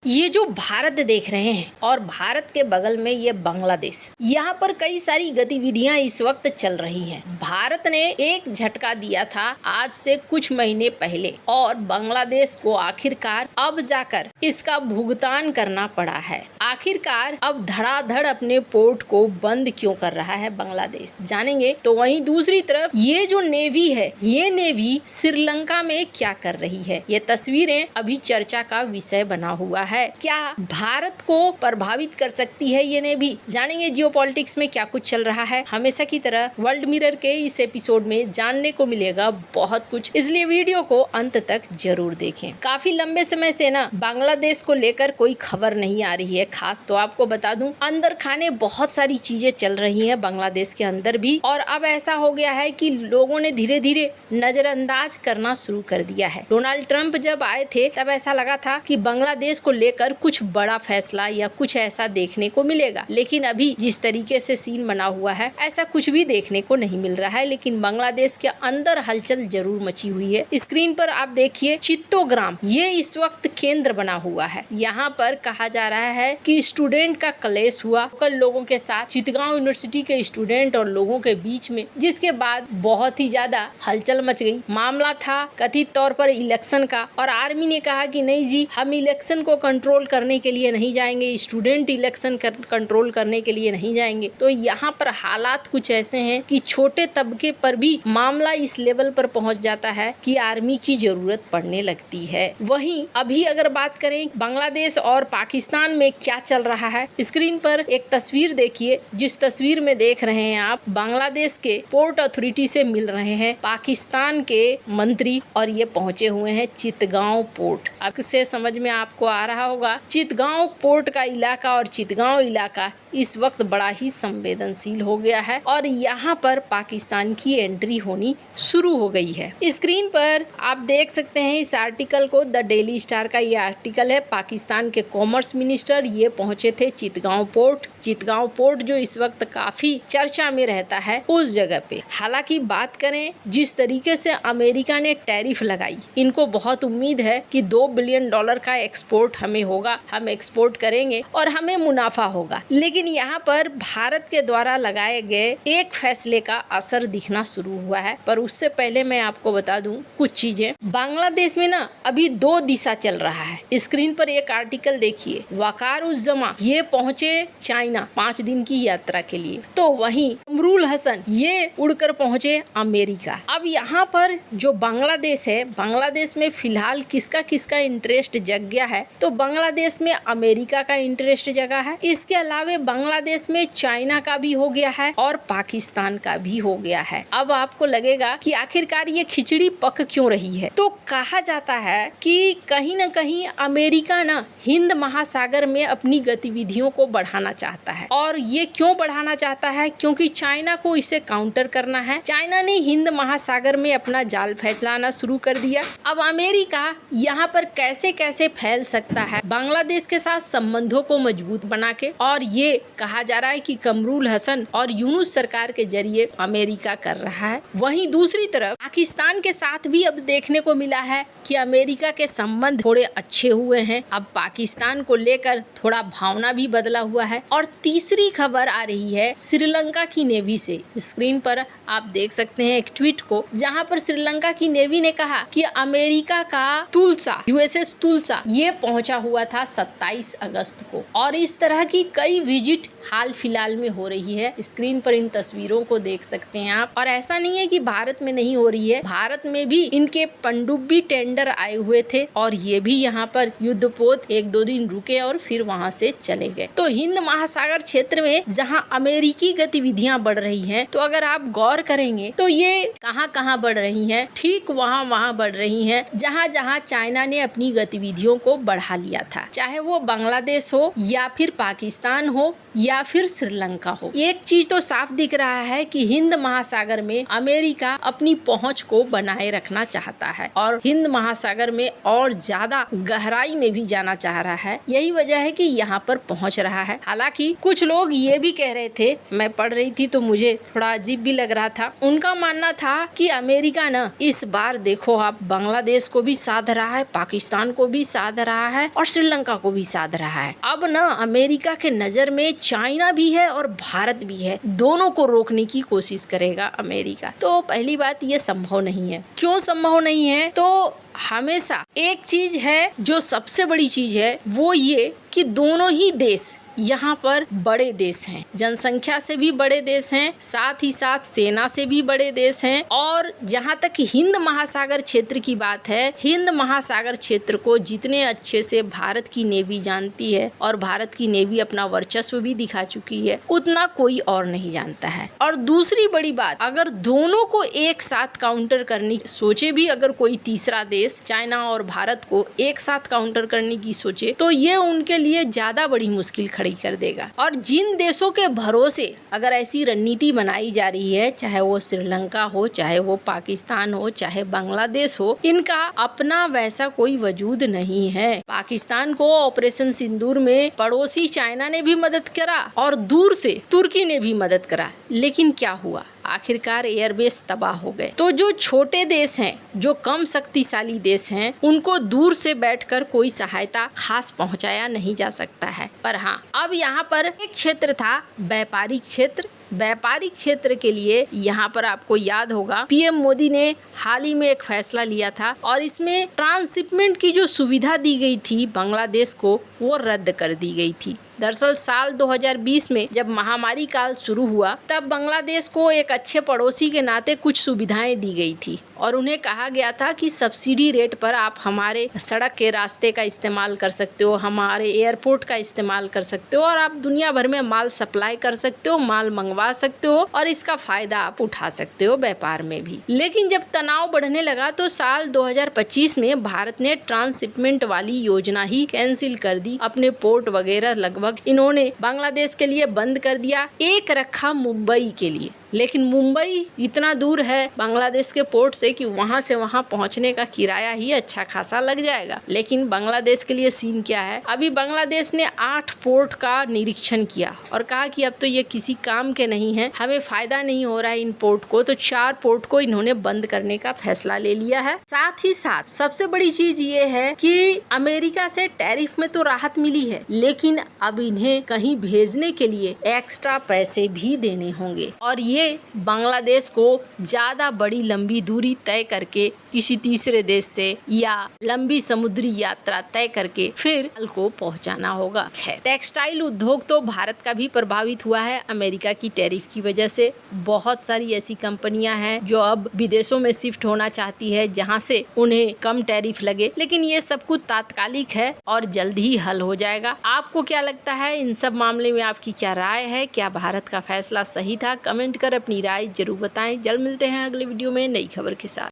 ये जो भारत देख रहे हैं और भारत के बगल में ये बांग्लादेश, यहाँ पर कई सारी गतिविधियां इस वक्त चल रही हैं। भारत ने एक झटका दिया था आज से कुछ महीने पहले और बांग्लादेश को आखिरकार अब जाकर इसका भुगतान करना पड़ा है। आखिरकार अब धड़ाधड़ अपने पोर्ट को बंद क्यों कर रहा है बांग्लादेश, जानेंगे। तो वहीं दूसरी तरफ ये जो नेवी है, ये नेवी श्रीलंका में क्या कर रही है, ये तस्वीरें अभी चर्चा का विषय बना हुआ है। क्या भारत को प्रभावित कर सकती है ये नेवी, जानेंगे। जियोपॉलिटिक्स में क्या कुछ चल रहा है, हमेशा की तरह वर्ल्ड मिरर के इस एपिसोड में जानने को मिलेगा बहुत कुछ, इसलिए वीडियो को अंत तक जरूर देखें। काफी लंबे समय से ना बांग्लादेश को लेकर कोई खबर नहीं आ रही है खास, तो आपको बता दूं अंदर खाने बहुत सारी चीजें चल रही हैं बांग्लादेश के अंदर भी, और अब ऐसा हो गया है कि लोगों ने धीरे धीरे नजरअंदाज करना शुरू कर दिया है। डोनाल्ड ट्रंप जब आए थे तब ऐसा लगा था कि बांग्लादेश को लेकर कुछ बड़ा फैसला या कुछ ऐसा देखने को मिलेगा, लेकिन अभी जिस तरीके से सीन बना हुआ है ऐसा कुछ भी देखने को नहीं मिल रहा है। लेकिन बांग्लादेश के अंदर हलचल जरूर मची हुई है। स्क्रीन पर आप देखिए चित्तोग्राम, ये इस वक्त केंद्र बना हुआ है। यहाँ पर कहा जा रहा है कि स्टूडेंट का क्लेश हुआ कल लोगों के साथ, चितगांव यूनिवर्सिटी के स्टूडेंट और लोगों के बीच में, जिसके बाद बहुत ही ज्यादा हलचल मच गई। मामला था कथित तौर पर इलेक्शन का, और आर्मी ने कहा कि नहीं जी, हम इलेक्शन को कंट्रोल करने के लिए नहीं जाएंगे, स्टूडेंट इलेक्शन कंट्रोल करने के लिए नहीं जाएंगे। तो यहाँ पर हालात कुछ ऐसे हैं कि छोटे तबके पर भी मामला इस लेवल पर पहुंच जाता है कि आर्मी की जरूरत पड़ने लगती है। वहीं अभी अगर बात करें बांग्लादेश और पाकिस्तान में क्या चल रहा है, स्क्रीन पर एक तस्वीर देखिए। जिस तस्वीर में देख रहे हैं आप, बांग्लादेश के पोर्ट अथॉरिटी से मिल रहे हैं पाकिस्तान के मंत्री, और ये पहुंचे हुए हैं चितगांव पोर्ट। अब से समझ में आपको आ रहा होगा चितगांव पोर्ट का इलाका और चितगांव इलाका इस वक्त बड़ा ही संवेदनशील हो गया है और यहाँ पर पाकिस्तान की एंट्री होनी शुरू हो गई है। स्क्रीन पर आप देख सकते हैं इस आर्टिकल को, द डेली स्टार का ये आर्टिकल है। पाकिस्तान के कॉमर्स मिनिस्टर ये पहुंचे थे चितगांव पोर्ट। चितगांव पोर्ट जो इस वक्त काफी चर्चा में रहता है उस जगह पे। हालांकि बात करें जिस तरीके से अमेरिका ने टैरिफ लगाई, इनको बहुत उम्मीद है कि $2 बिलियन का एक्सपोर्ट हमें होगा, हम एक्सपोर्ट करेंगे और हमें मुनाफा होगा। लेकिन यहाँ पर भारत के द्वारा लगाए गए एक फैसले का असर दिखना शुरू हुआ है। पर उससे पहले मैं आपको बता दूं कुछ चीजें। बांग्लादेश में ना अभी दो दिशा चल रहा है। स्क्रीन पर एक आर्टिकल देखिए, वकारुज्जमा ये पहुंचे चाइना 5 दिन की यात्रा के लिए, तो वहीं कमरुल हसन ये उड़कर पहुंचे अमेरिका। अब यहाँ पर जो बांग्लादेश है, बांग्लादेश में फिलहाल किसका किसका इंटरेस्ट जग गया है, तो बांग्लादेश में अमेरिका का इंटरेस्ट जगा है। इसके अलावा बांग्लादेश में चाइना का भी हो गया है और पाकिस्तान का भी हो गया है। अब आपको लगेगा कि आखिरकार ये खिचड़ी पक क्यों रही है, तो कहा जाता है कि कहीं न कहीं अमेरिका ना हिंद महासागर में अपनी गतिविधियों को बढ़ाना चाहता है। और ये क्यों बढ़ाना चाहता है, क्योंकि चाइना को इसे काउंटर करना है। चाइना ने हिंद महासागर में अपना जाल फैलाना शुरू कर दिया। अब अमेरिका यहाँ पर कैसे कैसे फैल सकता है बांग्लादेश के साथ संबंधों को मजबूत बना के, और ये कहा जा रहा है कि कमरुल हसन और यूनुस सरकार के जरिए अमेरिका कर रहा है। वहीं दूसरी तरफ पाकिस्तान के साथ भी अब देखने को मिला है कि अमेरिका के संबंध थोड़े अच्छे हुए हैं। अब पाकिस्तान को लेकर थोड़ा भावना भी बदला हुआ है। और तीसरी खबर आ रही है श्रीलंका की नेवी से। स्क्रीन पर आप देख सकते हैं एक ट्वीट को, जहां पर श्रीलंका की नेवी ने कहा कि अमेरिका का तुलसा, USS तुलसा ये पहुंचा हुआ था 27 अगस्त को, और इस तरह की कई विजिट हाल फिलहाल में हो रही है। स्क्रीन पर इन तस्वीरों को देख सकते हैं आप। और ऐसा नहीं है कि भारत में नहीं हो रही है, भारत में भी इनके पनडुब्बी टेंडर आए हुए थे और ये भी यहाँ पर युद्धपोत 1-2 दिन रुके और फिर वहाँ से चले गए। तो हिंद महासागर क्षेत्र में जहाँ अमेरिकी गतिविधियां बढ़ रही हैं, तो अगर आप गौर करेंगे तो ये कहाँ कहाँ बढ़ रही हैं, ठीक वहाँ बढ़ रही हैं जहाँ जहाँ चाइना ने अपनी गतिविधियों को बढ़ा लिया था, चाहे वो बांग्लादेश हो या फिर पाकिस्तान हो या फिर श्रीलंका हो। एक चीज तो साफ दिख रहा है कि हिंद महासागर में अमेरिका अपनी पहुंच को बनाए रखना चाहता है और हिंद महासागर में और ज्यादा गहराई में भी जाना चाह रहा है। यही वजह है कि यहाँ पर पहुंच रहा है। हालांकि कुछ लोग ये भी कह रहे थे, मैं पढ़ रही थी तो मुझे थोड़ा अजीब भी लग रहा था। उनका मानना था कि अमेरिका न इस बार देखो आप बांग्लादेश को भी साध रहा है, पाकिस्तान को भी साध रहा है और श्रीलंका को भी साध रहा है। अब न अमेरिका के नजर में चाइना भी है और भारत भी है, दोनों को रोकने की कोशिश करेगा अमेरिका। तो पहली बात ये संभव नहीं है। क्यों संभव नहीं है? तो हमेशा एक चीज है जो सबसे बड़ी चीज है, वो ये कि दोनों ही देश यहाँ पर बड़े देश हैं, जनसंख्या से भी बड़े देश हैं, साथ ही साथ सेना से भी बड़े देश हैं। और जहाँ तक हिंद महासागर क्षेत्र की बात है, हिंद महासागर क्षेत्र को जितने अच्छे से भारत की नेवी जानती है और भारत की नेवी अपना वर्चस्व भी दिखा चुकी है, उतना कोई और नहीं जानता है। और दूसरी बड़ी बात, अगर दोनों को एक साथ काउंटर करने की सोचे भी अगर कोई तीसरा देश चाइना और भारत को एक साथ काउंटर करने की सोचे, तो ये उनके लिए ज्यादा बड़ी मुश्किल खड़ी कर देगा। और जिन देशों के भरोसे अगर ऐसी रणनीति बनाई जा रही है, चाहे वो श्रीलंका हो, चाहे वो पाकिस्तान हो, चाहे बांग्लादेश हो, इनका अपना वैसा कोई वजूद नहीं है। पाकिस्तान को ऑपरेशन सिंदूर में पड़ोसी चाइना ने भी मदद करा और दूर से तुर्की ने भी मदद करा, लेकिन क्या हुआ? आखिरकार एयरबेस तबाह हो गए। तो जो छोटे देश हैं, जो कम शक्तिशाली देश हैं, उनको दूर से बैठकर कोई सहायता खास पहुंचाया नहीं जा सकता है। पर हाँ, अब यहाँ पर एक क्षेत्र था व्यापारिक क्षेत्र। व्यापारिक क्षेत्र के लिए यहाँ पर आपको याद होगा पीएम मोदी ने हाल ही में एक फैसला लिया था और इसमें ट्रांसशिपमेंट की जो सुविधा दी गई थी बांग्लादेश को, वो रद्द कर दी गई थी। दरअसल साल 2020 में जब महामारी काल शुरू हुआ, तब बांग्लादेश को एक अच्छे पड़ोसी के नाते कुछ सुविधाएं दी गई थी और उन्हें कहा गया था कि सब्सिडी रेट पर आप हमारे सड़क के रास्ते का इस्तेमाल कर सकते हो, हमारे एयरपोर्ट का इस्तेमाल कर सकते हो और आप दुनिया भर में माल सप्लाई कर सकते हो, माल मंगवा सकते हो और इसका फायदा आप उठा सकते हो व्यापार में भी। लेकिन जब तनाव बढ़ने लगा तो साल 2025 में भारत ने ट्रांसशिपमेंट वाली योजना ही कैंसिल कर दी। अपने पोर्ट वगैरह लगभग इन्होंने बांग्लादेश के लिए बंद कर दिया। एक रखा मुंबई के लिए, लेकिन मुंबई इतना दूर है बांग्लादेश के पोर्ट से कि वहां से वहां पहुंचने का किराया ही अच्छा खासा लग जाएगा। लेकिन बांग्लादेश के लिए सीन क्या है, अभी बांग्लादेश ने 8 पोर्ट का निरीक्षण किया और कहा कि अब तो ये किसी काम के नहीं है, हमें फायदा नहीं हो रहा है इन पोर्ट को, तो 4 पोर्ट को इन्होंने बंद करने का फैसला ले लिया है। साथ ही साथ सबसे बड़ी चीज ये है कि अमेरिका से टैरिफ में तो राहत मिली है, लेकिन अब इन्हें कहीं भेजने के लिए एक्स्ट्रा पैसे भी देने होंगे और ये बांग्लादेश को ज्यादा बड़ी लंबी दूरी तय करके किसी तीसरे देश से या लंबी समुद्री यात्रा तय करके फिर माल को पहुंचाना होगा। खैर, टेक्सटाइल उद्योग तो भारत का भी प्रभावित हुआ है अमेरिका की टैरिफ की वजह से। बहुत सारी ऐसी कंपनियां हैं जो अब विदेशों में शिफ्ट होना चाहती है जहां से उन्हें कम टैरिफ लगे, लेकिन ये सब कुछ तात्कालिक है और जल्द ही हल हो जाएगा। आपको क्या लगता है इन सब मामले में, आपकी क्या राय है? क्या भारत का फैसला सही था? कमेंट कर अपनी राय जरूर बताएं। जल्द मिलते हैं अगले वीडियो में नई खबर के साथ।